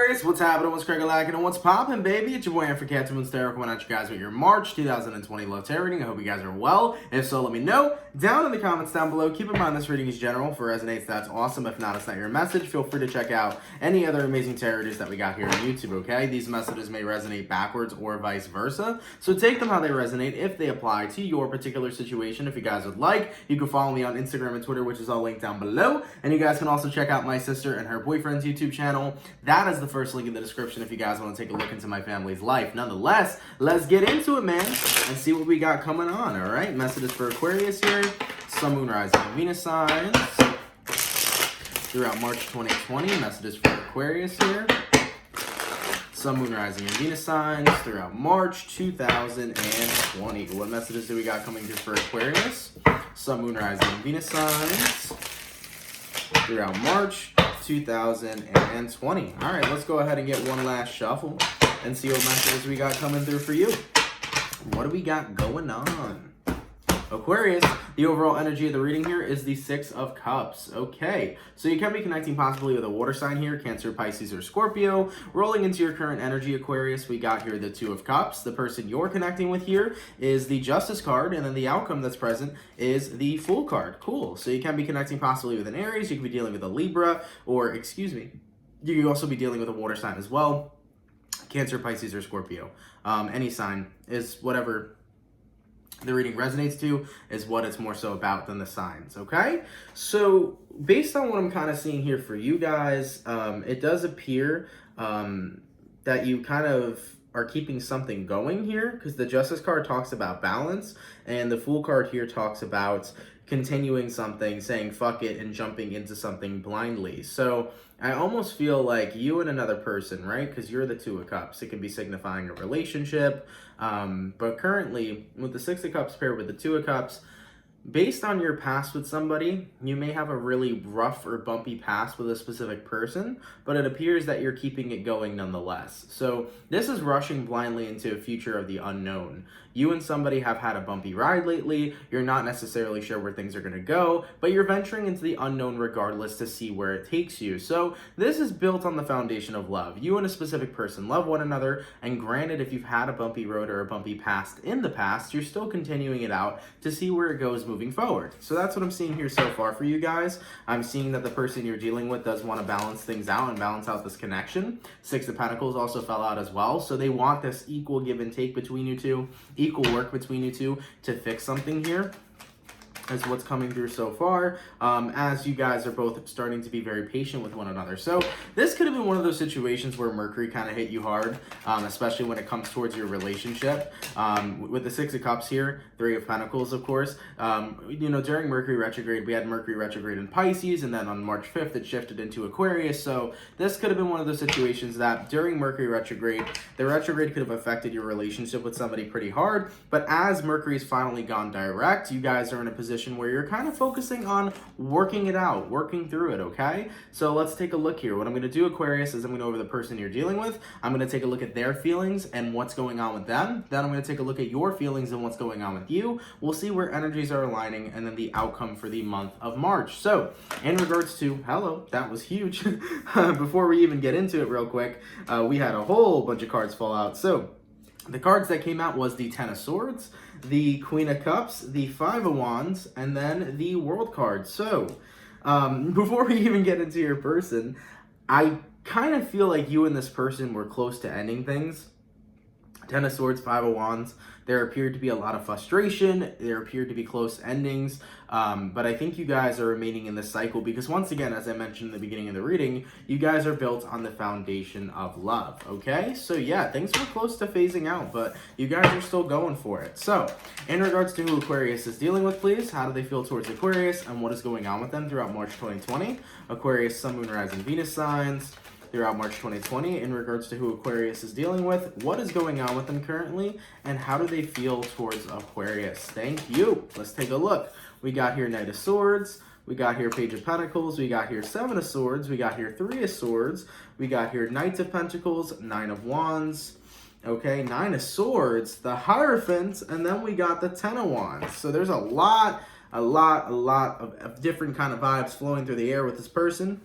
Aquarius, what's happening? What's crackalacking? And what's poppin', baby? It's your boy for CancerMoonsTarot coming at you guys with your March 2020 love tarot reading. I hope you guys are well. If so, let me know down in the comments down below. Keep in mind this reading is general. If it resonates, that's awesome. If not, it's not your message. Feel free to check out any other amazing tarot readers that we got here on YouTube, okay? These messages may resonate backwards or vice versa. So take them how they resonate if they apply to your particular situation. If you guys would like, you can follow me on Instagram and Twitter, which is all linked down below. And you guys can also check out my sister and her boyfriend's YouTube channel. That is the first link in the description if you guys want to take a look into my family's life. Nonetheless, let's get into it, man, and see what we got coming on, all right? Messages for Aquarius here. Sun, Moon, Rising, and Venus signs throughout March 2020. Messages for Aquarius here. Sun, Moon, Rising, and Venus signs throughout March 2020. What messages do we got coming through for Aquarius? Sun, Moon, Rising, and Venus signs throughout March 2020. All right, let's go ahead and get one last shuffle and see what messages we got coming through for you. What do we got going on? Aquarius, the overall energy of the reading here is the Six of Cups. Okay, so you can be connecting possibly with a water sign here, Cancer, Pisces, or Scorpio. Rolling into your current energy, Aquarius, we got here the Two of Cups. The person you're connecting with here is the Justice card, and then the outcome that's present is the Fool card. Cool. So you can be connecting possibly with an Aries, you could be dealing with a Libra, or, excuse me, you could also be dealing with a water sign as well. Cancer, Pisces, or Scorpio. Any sign is whatever the reading resonates to is what it's more so about than the signs, okay? So based on what I'm kind of seeing here for you guys, it does appear that you kind of are keeping something going here, because the Justice card talks about balance and the Fool card here talks about continuing something, saying fuck it, and jumping into something blindly. So I almost feel like you and another person, right? Because you're the Two of Cups. It can be signifying a relationship. But currently, with the Six of Cups paired with the Two of Cups, based on your past with somebody, you may have a really rough or bumpy past with a specific person, but it appears that you're keeping it going nonetheless. So this is rushing blindly into a future of the unknown. You and somebody have had a bumpy ride lately. You're not necessarily sure where things are going to go, but you're venturing into the unknown regardless to see where it takes you. So this is built on the foundation of love. You and a specific person love one another, and granted, if you've had a bumpy road or a bumpy past in the past, you're still continuing it out to see where it goes moving forward. So that's what I'm seeing here so far for you guys. I'm seeing that the person you're dealing with does want to balance things out and balance out this connection. Six of Pentacles also fell out as well. So they want this equal give and take between you two, equal work between you two to fix something here. Is what's coming through so far, as you guys are both starting to be very patient with one another. So this could have been one of those situations where Mercury kind of hit you hard, especially when it comes towards your relationship. With the Six of Cups here, Three of Pentacles, of course, you know, during Mercury retrograde, we had Mercury retrograde in Pisces, and then on March 5th, it shifted into Aquarius. So this could have been one of those situations that during Mercury retrograde, the retrograde could have affected your relationship with somebody pretty hard. But as Mercury's finally gone direct, you guys are in a position where you're kind of focusing on working it out, working through it, okay? So let's take a look here. What I'm going to do, Aquarius, is I'm going to go over the person you're dealing with. I'm going to take a look at their feelings and what's going on with them. Then I'm going to take a look at your feelings and what's going on with you. We'll see where energies are aligning and then the outcome for the month of March. So in regards to, hello, that was huge. Before we even get into it real quick, we had a whole bunch of cards fall out. So the cards that came out was the Ten of Swords, the Queen of Cups, the Five of Wands, and then the World card. So, before we even get into your person, I kind of feel like you and this person were close to ending things. Ten of Swords, Five of Wands. There appeared to be a lot of frustration. There appeared to be close endings. But I think you guys are remaining in this cycle because, once again, as I mentioned in the beginning of the reading, you guys are built on the foundation of love, okay? So, yeah, things were close to phasing out, but you guys are still going for it. So, in regards to who Aquarius is dealing with, please, how do they feel towards Aquarius and what is going on with them throughout March 2020? Aquarius, Sun, Moon, Rising, Venus signs throughout March 2020 in regards to who Aquarius is dealing with, what is going on with them currently, and how do they feel towards Aquarius. Thank you. Let's take a look. We got here Knight of Swords, we got here Page of Pentacles, we got here Seven of Swords, we got here Three of Swords, we got here Knight of Pentacles, Nine of Wands, okay, Nine of Swords, the Hierophant, and then we got the Ten of Wands. So there's a lot of different kind of vibes flowing through the air with this person.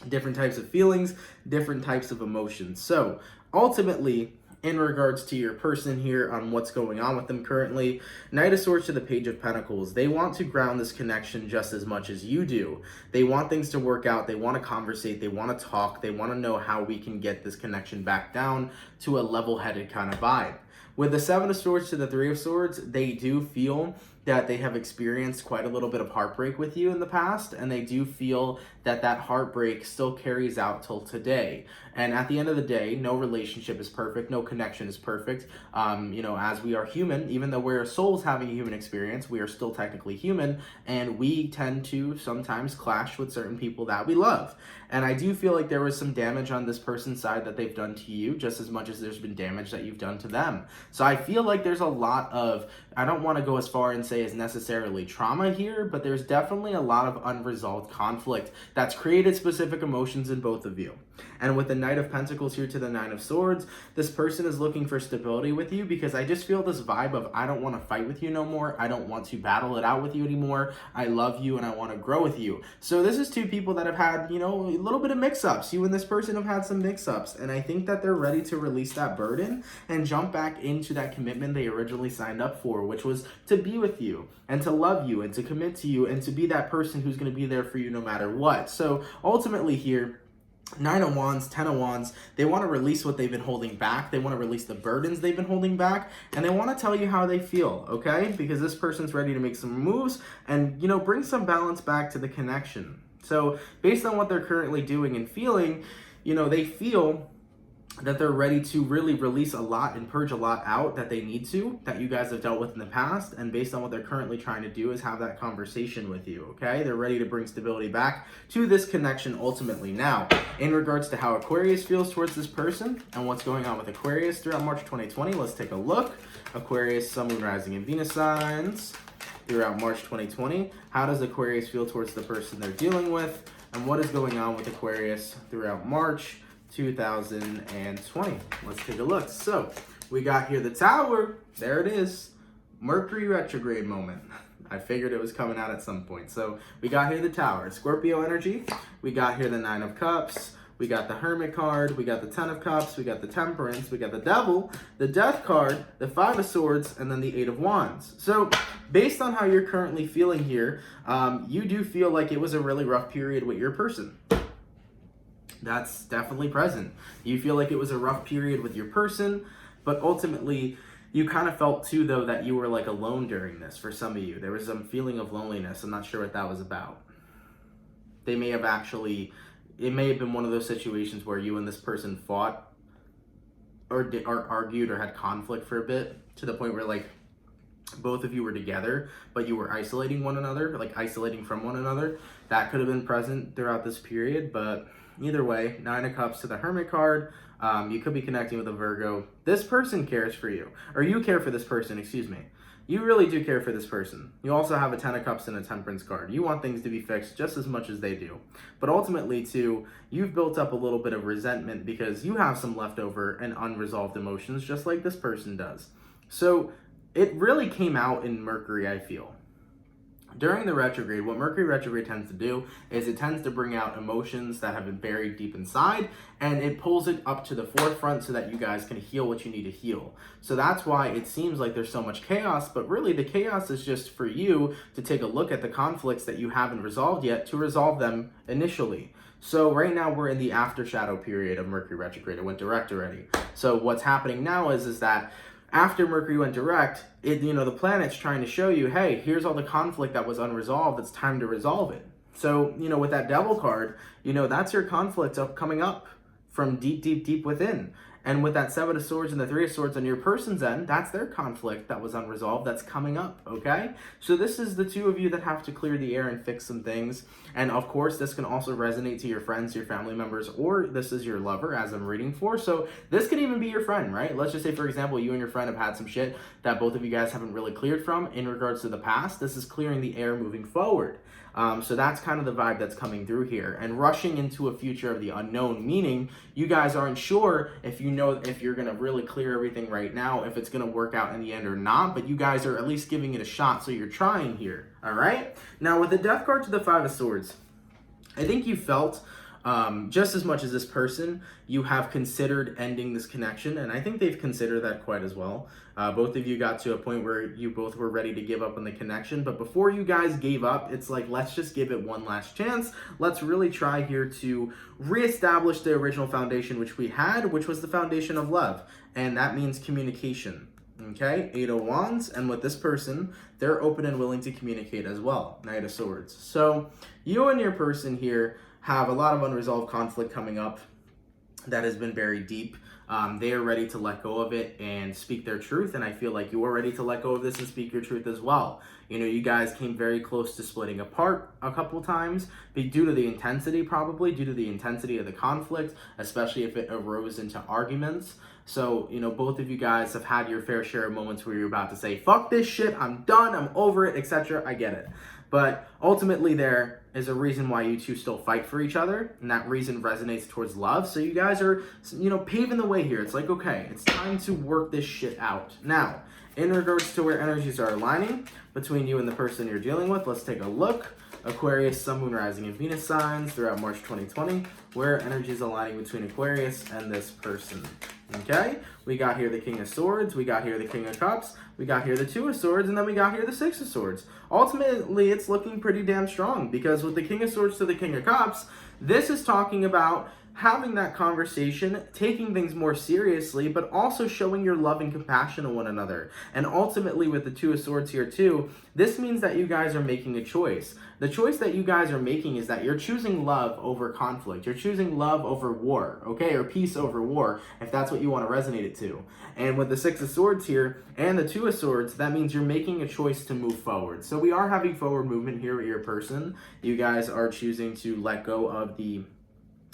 different types of feelings, different types of emotions. So ultimately, in regards to your person here on what's going on with them currently, Knight of Swords to the Page of Pentacles, they want to ground this connection just as much as you do. They want things to work out. They want to conversate. They want to talk. They want to know how we can get this connection back down to a level-headed kind of vibe. With the Seven of Swords to the Three of Swords, they do feel that they have experienced quite a little bit of heartbreak with you in the past, and they do feel that that heartbreak still carries out till today. And at the end of the day, no relationship is perfect, no connection is perfect. As we are human, even though we're souls having a human experience, we are still technically human, and we tend to sometimes clash with certain people that we love. And I do feel like there was some damage on this person's side that they've done to you, just as much as there's been damage that you've done to them. So I feel like there's a lot of, I don't want to go as far and say is necessarily trauma here, but there's definitely a lot of unresolved conflict that's created specific emotions in both of you. And with the Knight of Pentacles here to the Nine of Swords, this person is looking for stability with you, because I just feel this vibe of, I don't want to fight with you no more. I don't want to battle it out with you anymore. I love you and I want to grow with you. So this is two people that have had, a little bit of mix-ups. You and this person have had some mix-ups, and I think that they're ready to release that burden and jump back into that commitment they originally signed up for, which was to be with you and to love you and to commit to you and to be that person who's going to be there for you no matter what. So ultimately here, Nine of Wands, Ten of Wands, they want to release what they've been holding back. They want to release the burdens they've been holding back, and they want to tell you how they feel, okay? Because this person's ready to make some moves and, bring some balance back to the connection. So based on what they're currently doing and feeling, they feel that they're ready to really release a lot and purge a lot out that they need to, that you guys have dealt with in the past. And based on what they're currently trying to do is have that conversation with you, okay? They're ready to bring stability back to this connection ultimately. Now, in regards to how Aquarius feels towards this person and what's going on with Aquarius throughout March 2020, let's take a look. Aquarius, Sun, Moon, Rising, and Venus signs throughout March 2020. How does Aquarius feel towards the person they're dealing with? And what is going on with Aquarius throughout March 2020. Let's take a look. So we got here the Tower. There it is. Mercury retrograde moment. I figured it was coming out at some point. So we got here the Tower. Scorpio energy. We got here the Nine of Cups. We got the Hermit card. We got the Ten of Cups. We got the Temperance. We got the Devil, the Death card, the Five of Swords, and then the Eight of Wands. So based on how you're currently feeling here, you do feel like it was a really rough period with your person. That's definitely present. You feel like it was a rough period with your person, but ultimately you kind of felt too, though, that you were like alone during this. For some of you, there was some feeling of loneliness. I'm not sure what that was about. It may have been one of those situations where you and this person fought or argued or had conflict for a bit, to the point where like both of you were together, but you were isolating one another, like isolating from one another. That could have been present throughout this period, but either way, Nine of Cups to the Hermit card. You could be connecting with a Virgo. This person cares for you, or you care for this person, excuse me. You really do care for this person. You also have a Ten of Cups and a Temperance card. You want things to be fixed just as much as they do. But ultimately, too, you've built up a little bit of resentment because you have some leftover and unresolved emotions, just like this person does. So it really came out in Mercury, I feel. During the retrograde, what Mercury retrograde tends to do is it tends to bring out emotions that have been buried deep inside, and it pulls it up to the forefront so that you guys can heal what you need to heal. So that's why it seems like there's so much chaos, but really the chaos is just for you to take a look at the conflicts that you haven't resolved yet to resolve them initially. So right now we're in the after shadow period of Mercury retrograde. It went direct already. So what's happening now is that after Mercury went direct, the planet's trying to show you, hey, here's all the conflict that was unresolved. It's time to resolve it. So, with that Devil card, that's your conflict coming up from deep, deep, deep within. And with that Seven of Swords and the Three of Swords on your person's end, that's their conflict that was unresolved that's coming up, okay? So this is the two of you that have to clear the air and fix some things. And of course, this can also resonate to your friends, your family members, or this is your lover, as I'm reading for. So this could even be your friend, right? Let's just say, for example, you and your friend have had some shit that both of you guys haven't really cleared from in regards to the past. This is clearing the air moving forward. So that's kind of the vibe that's coming through here. And rushing into a future of the unknown, meaning you guys aren't sure if you're going to really clear everything right now, if it's going to work out in the end or not, but you guys are at least giving it a shot, so you're trying here, all right? Now, with the Death card to the Five of Swords, I think you felt just as much as this person, you have considered ending this connection, and I think they've considered that quite as well. Both of you got to a point where you both were ready to give up on the connection, but before you guys gave up, it's like, let's just give it one last chance. Let's really try here to reestablish the original foundation which we had, which was the foundation of love, and that means communication. Okay, 8 of Wands, and with this person, they're open and willing to communicate as well, Knight of Swords. So you and your person here have a lot of unresolved conflict coming up that has been very deep. They are ready to let go of it and speak their truth, and I feel like you are ready to let go of this and speak your truth as well. You know, you guys came very close to splitting apart a couple times, but due to the intensity, probably due to the intensity of the conflict, especially if it arose into arguments. So, you know, both of you guys have had your fair share of moments where you're about to say, fuck this shit, I'm done, I'm over it, etc. I get it. But ultimately there is a reason why you two still fight for each other, and that reason resonates towards love. So you guys are, you know, paving the way here. It's like, okay, it's time to work this shit out. Now, in regards to where energies are aligning between you and the person you're dealing with, let's take a look. Aquarius, Sun, Moon, Rising, and Venus signs throughout March 2020, where energies aligning between Aquarius and this person. Okay, we got here the King of Swords, we got here the King of Cups, we got here the Two of Swords, and then we got here the Six of Swords. Ultimately, it's looking pretty damn strong, because with the King of Swords to the King of Cups, this is talking about having that conversation, taking things more seriously, but also showing your love and compassion to one another. And ultimately, with the Two of Swords here too, this means that you guys are making a choice. The choice that you guys are making is that you're choosing love over conflict. You're choosing love over war, okay? Or peace over war, if that's what you want to resonate it to. And with the Six of Swords here and the Two of Swords, that means you're making a choice to move forward. So we are having forward movement here with your person. You guys are choosing to let go of the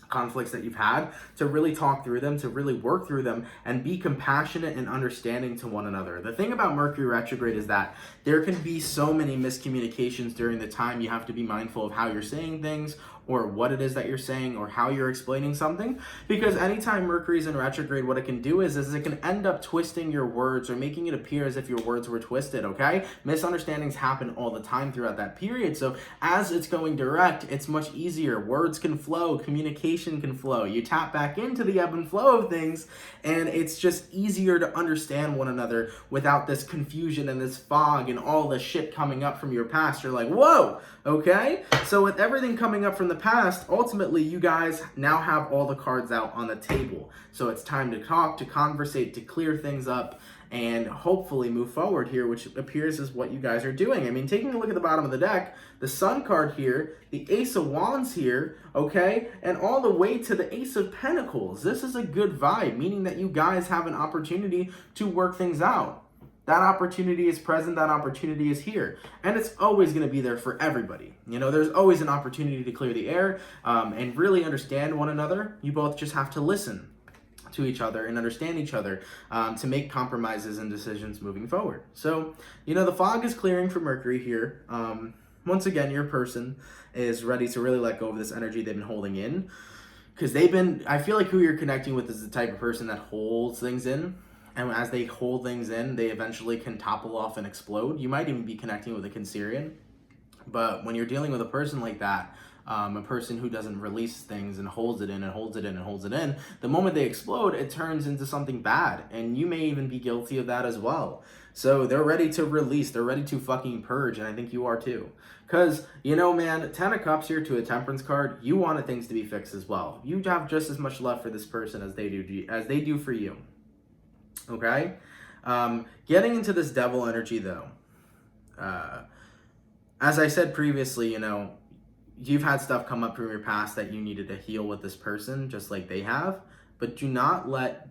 conflicts that you've had, to really talk through them, to really work through them, and be compassionate and understanding to one another. The thing about Mercury retrograde is that there can be so many miscommunications during the time. You have to be mindful of how you're saying things, or what it is that you're saying, or how you're explaining something, because anytime Mercury's in retrograde, what it can do is it can end up twisting your words or making it appear as if your words were twisted, okay? Misunderstandings happen all the time throughout that period, so as it's going direct, it's much easier. Words can flow, communication can flow. You tap back into the ebb and flow of things, and it's just easier to understand one another without this confusion and this fog and all the shit coming up from your past. You're like, whoa, okay? So with everything coming up from the past, ultimately you guys now have all the cards out on the table. So it's time to talk, to conversate, to clear things up, and hopefully move forward here, which appears is what you guys are doing. I mean, taking a look at the bottom of the deck, the Sun card here, the Ace of Wands here, okay, and all the way to the Ace of Pentacles. This is a good vibe, meaning that you guys have an opportunity to work things out. That opportunity is present, that opportunity is here. And it's always going to be there for everybody. You know, there's always an opportunity to clear the air and really understand one another. You both just have to listen to each other and understand each other to make compromises and decisions moving forward. So, you know, the fog is clearing for Mercury here. Once again, your person is ready to really let go of this energy they've been holding in. Because I feel like who you're connecting with is the type of person that holds things in. And as they hold things in, they eventually can topple off and explode. You might even be connecting with a Cancerian. But when you're dealing with a person like that, a person who doesn't release things and holds it in and holds it in and holds it in, the moment they explode, it turns into something bad. And you may even be guilty of that as well. So they're ready to release. They're ready to fucking purge. And I think you are too. Because, you know, man, 10 of Cups here to a Temperance card, you wanted things to be fixed as well. You have just as much love for this person as they do for you. Okay? Getting into this Devil energy, though. As I said previously, you know, you've had stuff come up from your past that you needed to heal with this person, just like they have. But do not let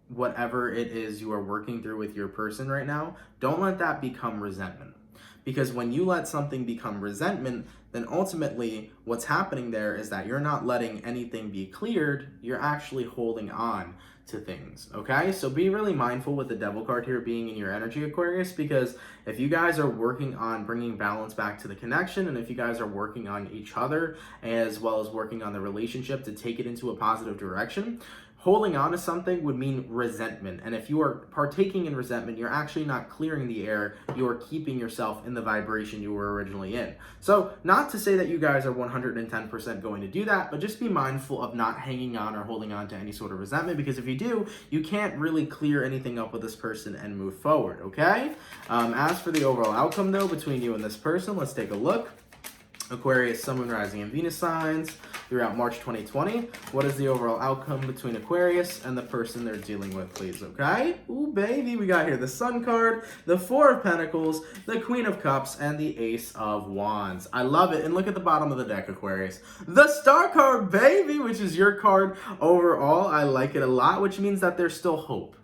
whatever it is you are working through with your person right now, don't let that become resentment. Because when you let something become resentment, then ultimately what's happening there is that you're not letting anything be cleared, you're actually holding on to things, okay? So be really mindful with the Devil card here being in your energy, Aquarius, because if you guys are working on bringing balance back to the connection, and if you guys are working on each other, as well as working on the relationship to take it into a positive direction, holding on to something would mean resentment. And if you are partaking in resentment, you're actually not clearing the air. You're keeping yourself in the vibration you were originally in. So not to say that you guys are 110% going to do that, but just be mindful of not hanging on or holding on to any sort of resentment, because if you do, you can't really clear anything up with this person and move forward, okay? As for the overall outcome, though, between you and this person, let's take a look. Aquarius, Sun, Moon, Rising, and Venus signs throughout March 2020. What is the overall outcome between Aquarius and the person they're dealing with, please, okay? Ooh, baby, we got here the Sun card, the Four of Pentacles, the Queen of Cups, and the Ace of Wands. I love it. And look at the bottom of the deck, Aquarius. The Star card, baby, which is your card overall. I like it a lot, which means that there's still hope.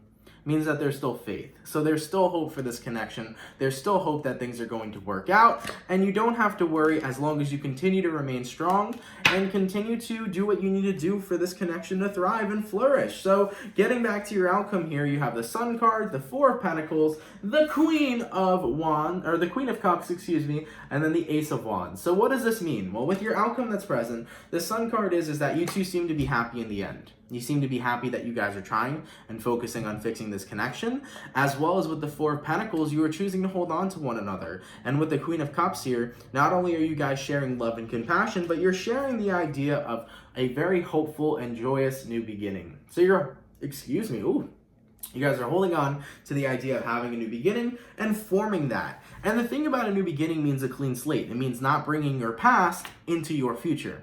Means that there's still faith. So there's still hope for this connection. There's still hope that things are going to work out, and you don't have to worry as long as you continue to remain strong and continue to do what you need to do for this connection to thrive and flourish. So getting back to your outcome here, you have the Sun card, the Four of Pentacles, the Queen of Wands, or the Queen of Cups, excuse me, and then the Ace of Wands. So what does this mean? Well, with your outcome that's present, the Sun card is that you two seem to be happy in the end. You seem to be happy that you guys are trying and focusing on fixing this connection, as well as with the Four of Pentacles, you are choosing to hold on to one another. And with the Queen of Cups here, not only are you guys sharing love and compassion, but you're sharing the idea of a very hopeful and joyous new beginning. So you guys are holding on to the idea of having a new beginning and forming that. And the thing about a new beginning means a clean slate. It means not bringing your past into your future.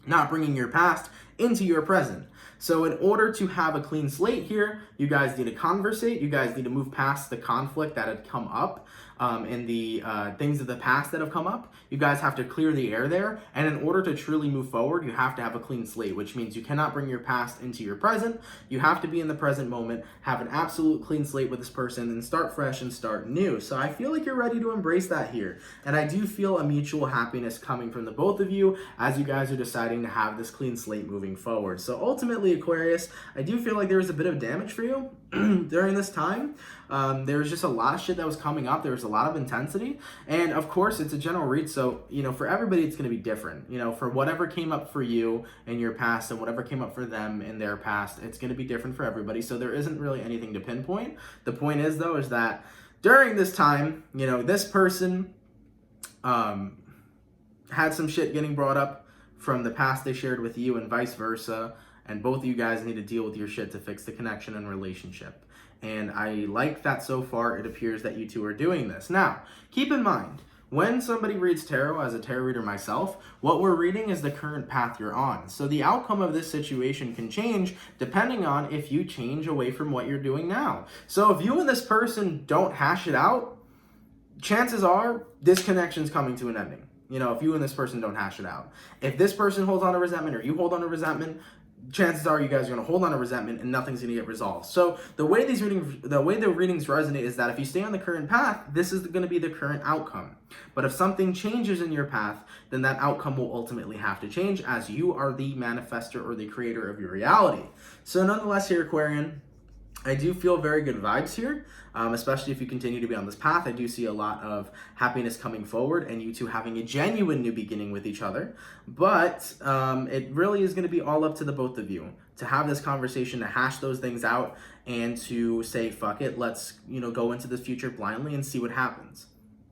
Not bringing your past into your present. So in order to have a clean slate here, you guys need to conversate. You guys need to move past the conflict that had come up and the things of the past that have come up. You guys have to clear the air there. And in order to truly move forward, you have to have a clean slate, which means you cannot bring your past into your present. You have to be in the present moment, have an absolute clean slate with this person, and start fresh and start new. So I feel like you're ready to embrace that here. And I do feel a mutual happiness coming from the both of you as you guys are deciding to have this clean slate moving forward. So ultimately, Aquarius, I do feel like there was a bit of damage for you during this time. There was just a lot of shit that was coming up. There was a lot of intensity. And of course, it's a general read. So, for everybody, it's going to be different. For whatever came up for you in your past and whatever came up for them in their past, it's going to be different for everybody. So there isn't really anything to pinpoint. The point is, though, is that during this time, this person had some shit getting brought up from the past they shared with you and vice versa. And both of you guys need to deal with your shit to fix the connection and relationship. And I like that so far it appears that you two are doing this. Now, keep in mind, when somebody reads tarot, as a tarot reader myself, what we're reading is the current path you're on. So the outcome of this situation can change depending on if you change away from what you're doing now. So if you and this person don't hash it out, chances are this connection's coming to an ending. If you and this person don't hash it out. If this person holds on to resentment or you hold on to resentment, chances are you guys are going to hold on to resentment and nothing's going to get resolved. So the way the readings resonate is that if you stay on the current path, this is going to be the current outcome. But if something changes in your path, then that outcome will ultimately have to change, as you are the manifestor or the creator of your reality. So nonetheless here, Aquarian, I do feel very good vibes here, especially if you continue to be on this path. I do see a lot of happiness coming forward and you two having a genuine new beginning with each other. But it really is going to be all up to the both of you to have this conversation, to hash those things out, and to say, fuck it, let's go into this future blindly and see what happens.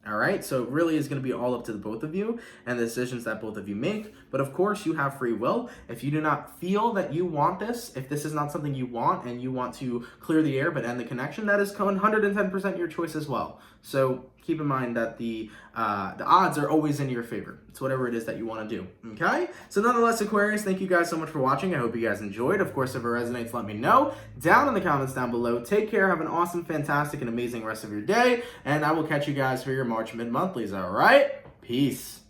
All right, so it really is going to be all up to the both of you and the decisions that both of you make. But of course, you have free will. If you do not feel that you want this, if this is not something you want and you want to clear the air but end the connection, that is 110% your choice as well. So keep in mind that the odds are always in your favor. It's whatever it is that you want to do, okay? So nonetheless, Aquarius, thank you guys so much for watching. I hope you guys enjoyed. Of course, if it resonates, let me know down in the comments down below. Take care. Have an awesome, fantastic, and amazing rest of your day. And I will catch you guys for your March mid-monthlies, all right? Peace.